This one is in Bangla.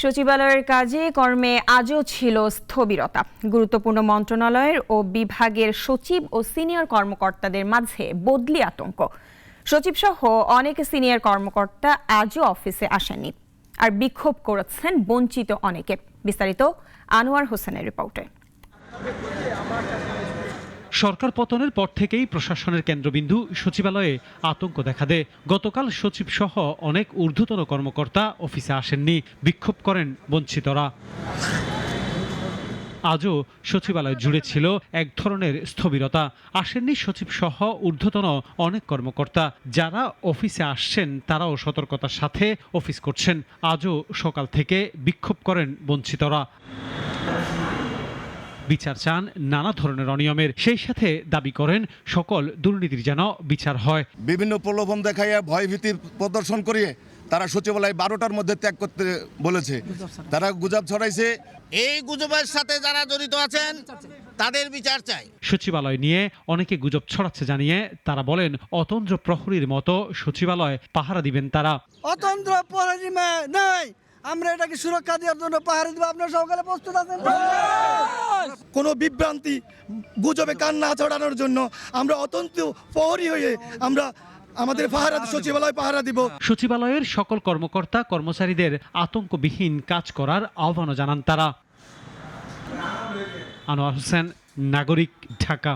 সচিবালয়ের কাজে কর্মে আজও ছিল স্থবিরতা। গুরুত্বপূর্ণ মন্ত্রণালয়ের ও বিভাগের সচিব ও সিনিয়র কর্মকর্তাদের মাঝে বদলি আতঙ্ক। সচিবসহ অনেক সিনিয়র কর্মকর্তা আজও অফিসে আসেননি, আর বিক্ষোভ করেছেন বঞ্চিত অনেকে। বিস্তারিত আনোয়ার হোসেনের রিপোর্টে। সরকার পতনের পর থেকেই প্রশাসনের কেন্দ্রবিন্দু সচিবালয়ে আতঙ্ক দেখা দেয়। গতকাল সচিব সহ অনেক ঊর্ধ্বতন কর্মকর্তা অফিসে আসেননি, বিক্ষোভ করেন বঞ্চিতরা। আজও সচিবালয় জুড়ে ছিল এক ধরনের স্থবিরতা। আসেননি সচিব সহ ঊর্ধ্বতন অনেক কর্মকর্তা। যারা অফিসে আসছেন তারাও সতর্কতার সাথে অফিস করছেন। আজও সকাল থেকে বিক্ষোভ করেন বঞ্চিতরা। বিচার চান নানা ধরনের অনিয়মের, সেই সাথে দাবি করেন সকল দুর্নীতির যেন বিচার হয়। বিভিন্ন প্রলোভন দেখাইয়া ভয়ভীতি প্রদর্শন করিয়ে তারা সচিবালয় 12টার মধ্যে ত্যাগ করতে বলেছে। তারা গুজব ছড়াইছে। এই গুজবের সাথে যারা জড়িত আছেন তাদের বিচার চাই। সচিবালয় নিয়ে অনেকে গুজব ছড়াচ্ছে জানিয়ে তারা বলেন অতন্দ্র প্রহরীর মতো সচিবালয় পাহারা দিবেন তারা। অতন্ত্র প্রহরী নাই, আমরা এটাকে সুরক্ষা দেওয়ার জন্য পাহারা দিব। আপনারা সকালে প্রস্তুত আছেন? কোনো বিভ্রান্তি গুজবে কান না ছড়ানোর জন্য আমরা অতন্ত্র প্রহরী হয়ে আমরা আমাদের সচিবালয় পাহারা দিব। সচিবালয়ের সকল কর্মকর্তা কর্মচারীদের আতঙ্কবিহীন কাজ করার আহ্বানও জানান তারা। আনোয়ার হোসেন, নাগরিক, ঢাকা।